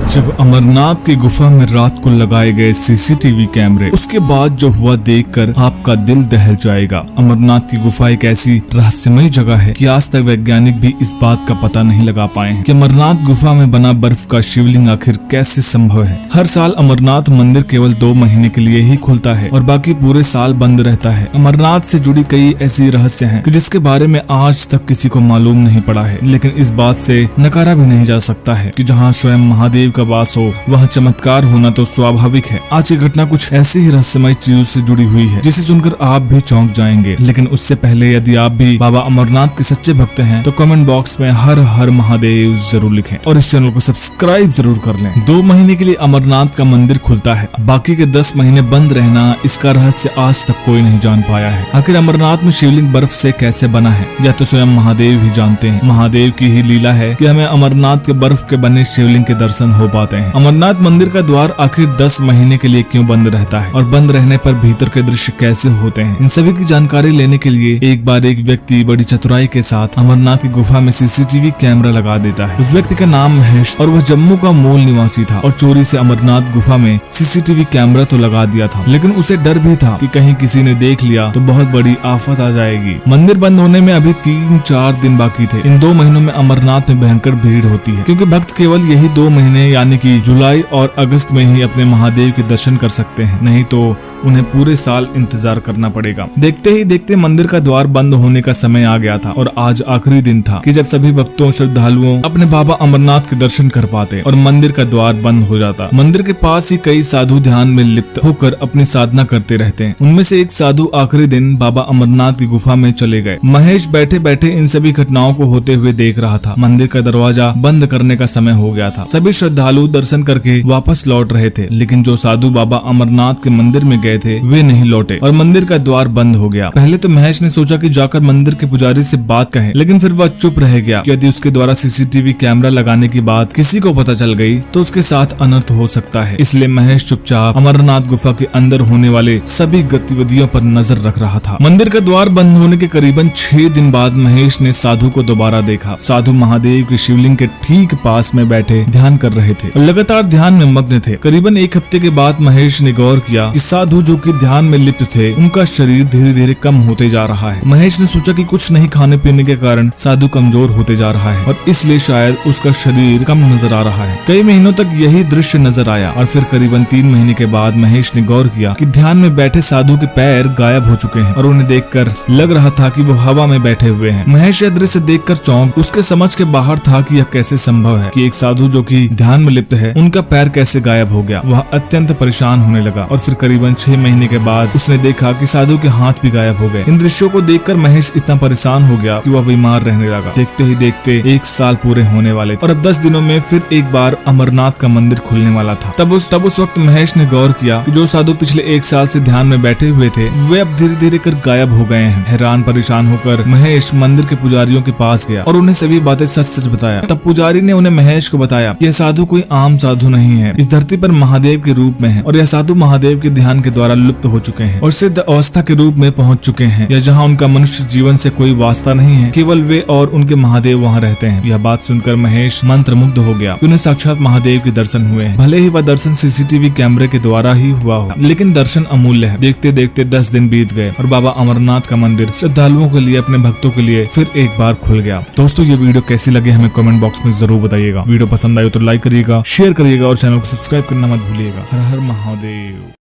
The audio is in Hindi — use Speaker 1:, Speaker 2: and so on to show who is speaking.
Speaker 1: जब अमरनाथ की गुफा में रात को लगाए गए सीसीटीवी कैमरे, उसके बाद जो हुआ देखकर आपका दिल दहल जाएगा। अमरनाथ की गुफा एक ऐसी रहस्यमय जगह है कि आज तक वैज्ञानिक भी इस बात का पता नहीं लगा पाए हैं कि अमरनाथ गुफा में बना बर्फ का शिवलिंग आखिर कैसे संभव है। हर साल अमरनाथ मंदिर केवल 2 महीने के लिए ही खुलता है और बाकी पूरे साल बंद रहता है। अमरनाथ से जुड़ी कई ऐसी रहस्य हैं कि जिसके बारे में आज तक किसी को मालूम नहीं पड़ा है, लेकिन इस बात से नकारा भी नहीं जा सकता है कि जहाँ स्वयं महादेव का वास हो वहाँ चमत्कार होना तो स्वाभाविक है। आज की घटना कुछ ऐसी ही रहस्यमय चीजों से जुड़ी हुई है जिसे सुनकर आप भी चौंक जाएंगे। लेकिन उससे पहले यदि आप भी बाबा अमरनाथ के सच्चे भक्त हैं तो कमेंट बॉक्स में हर हर महादेव जरूर लिखें और इस चैनल को सब्सक्राइब जरूर कर लें। 2 महीने के लिए अमरनाथ का मंदिर खुलता है, बाकी के 10 महीने बंद रहना, इसका रहस्य आज तक कोई नहीं जान पाया है। आखिर अमरनाथ में शिवलिंग बर्फ से कैसे बना है यह तो स्वयं महादेव ही जानते हैं। महादेव की ही लीला है कि हमें अमरनाथ के बर्फ के बने शिवलिंग के दर्शन हो पाते हैं। अमरनाथ मंदिर का द्वार आखिर 10 महीने के लिए क्यों बंद रहता है और बंद रहने पर भीतर के दृश्य कैसे होते हैं, इन सभी की जानकारी लेने के लिए एक बार एक व्यक्ति बड़ी चतुराई के साथ अमरनाथ की गुफा में सीसीटीवी कैमरा लगा देता है। उस व्यक्ति का नाम महेश और वह जम्मू का मूल निवासी था और चोरी से अमरनाथ गुफा में सीसीटीवी कैमरा तो लगा दिया था, लेकिन उसे डर भी था कि कहीं किसी ने देख लिया तो बहुत बड़ी आफत आ जाएगी। मंदिर बंद होने में अभी 3-4 दिन बाकी थे। इन 2 महीनों में अमरनाथ में भयंकर भीड़ होती है क्योंकि भक्त केवल यही 2 महीने यानी कि जुलाई और अगस्त में ही अपने महादेव के दर्शन कर सकते हैं, नहीं तो उन्हें पूरे साल इंतजार करना पड़ेगा। देखते ही देखते मंदिर का द्वार बंद होने का समय आ गया था और आज आखिरी दिन था कि जब सभी भक्तों श्रद्धालुओं अपने बाबा अमरनाथ के दर्शन कर पाते और मंदिर का द्वार बंद हो जाता। मंदिर के पास ही कई साधु ध्यान में लिप्त होकर अपनी साधना करते रहते हैं। उनमें से एक साधु आखिरी दिन बाबा अमरनाथ की गुफा में चले गए। महेश बैठे बैठे इन सभी घटनाओं को होते हुए देख रहा था। मंदिर का दरवाजा बंद करने का समय हो गया था। सभी श्रद्धालु दर्शन करके वापस लौट रहे थे, लेकिन जो साधु बाबा अमरनाथ के मंदिर में गए थे वे नहीं लौटे और मंदिर का द्वार बंद हो गया। पहले तो महेश ने सोचा कि जाकर मंदिर के पुजारी से बात कहे, लेकिन फिर वह चुप रह गया। यदि उसके द्वारा सीसीटीवी कैमरा लगाने की बात किसी को पता चल गई तो उसके साथ अनर्थ हो सकता है। इसलिए महेश चुपचाप अमरनाथ गुफा के अंदर होने वाले सभी गतिविधियों पर नजर रख रहा था। मंदिर का द्वार बंद होने के करीबन 6 दिन बाद महेश ने साधु को दोबारा देखा। साधु महादेव के शिवलिंग के ठीक पास में बैठे ध्यान कर रहे थे और लगातार ध्यान में मग्न थे। करीबन 1 हफ्ते के बाद महेश ने गौर किया कि साधु जो कि ध्यान में लिप्त थे उनका शरीर धीरे धीरे कम होते जा रहा है। महेश ने सोचा कि कुछ नहीं खाने पीने के कारण साधु कमजोर होते जा रहा है और इसलिए शायद उसका शरीर कम नजर आ रहा है। कई महीनों तक यही दृश्य नजर आया और फिर करीबन 3 महीने के बाद महेश ने गौर किया कि ध्यान में बैठे साधु के पैर गायब हो चुके हैं और उन्हें देखकर लग रहा था कि वो हवा में बैठे हुए हैं। महेश यह दृश्य देखकर चौंक उसके समझ के बाहर था कि यह कैसे संभव है कि एक साधु जो कि ध्यान में लिप्त है उनका पैर कैसे गायब हो गया। वह अत्यंत परेशान होने लगा और फिर करीबन 6 महीने के बाद उसने देखा कि साधु के हाथ भी गायब हो गए। इन दृश्यों को देखकर महेश इतना परेशान हो गया कि वह बीमार रहने लगा। देखते ही देखते 1 साल पूरे होने वाले और अब 10 दिनों में फिर एक बार अमरनाथ का मंदिर खुलने वाला था। तब उस वक्त महेश ने गौर किया कि जो साधु पिछले 1 साल से ध्यान में बैठे हुए थे वे अब धीरे धीरे कर गायब हो गए हैं। हैरान परेशान होकर महेश मंदिर के पुजारियों के पास गया और उन्हें सभी बातें सच सच बताया। तब पुजारी ने उन्हें महेश को बताया कि यह साधु कोई आम साधु नहीं है, इस धरती पर महादेव के रूप में है और यह साधु महादेव के ध्यान के द्वारा लुप्त हो चुके हैं और सिद्ध अवस्था के रूप में पहुंच चुके हैं, या जहां उनका मनुष्य जीवन से कोई वास्ता नहीं है, केवल वे और उनके महादेव वहां रहते हैं। यह बात सुनकर महेश मंत्रमुग्ध हो गया। उन्हें साक्षात महादेव के दर्शन हुए हैं। भले ही वह दर्शन सीसीटीवी कैमरे के द्वारा ही हुआ हो, लेकिन दर्शन अमूल्य है। देखते देखते 10 दिन बीत गए और बाबा अमरनाथ का मंदिर श्रद्धालुओं के लिए, अपने भक्तों के लिए फिर एक बार खुल गया। दोस्तों ये वीडियो कैसी लगी हमें कमेंट बॉक्स में जरूर बताइएगा। वीडियो पसंद आई तो लाइक करिएगा, शेयर करिएगा और चैनल को सब्सक्राइब करना मत भूलिएगा। हर हर महादेव।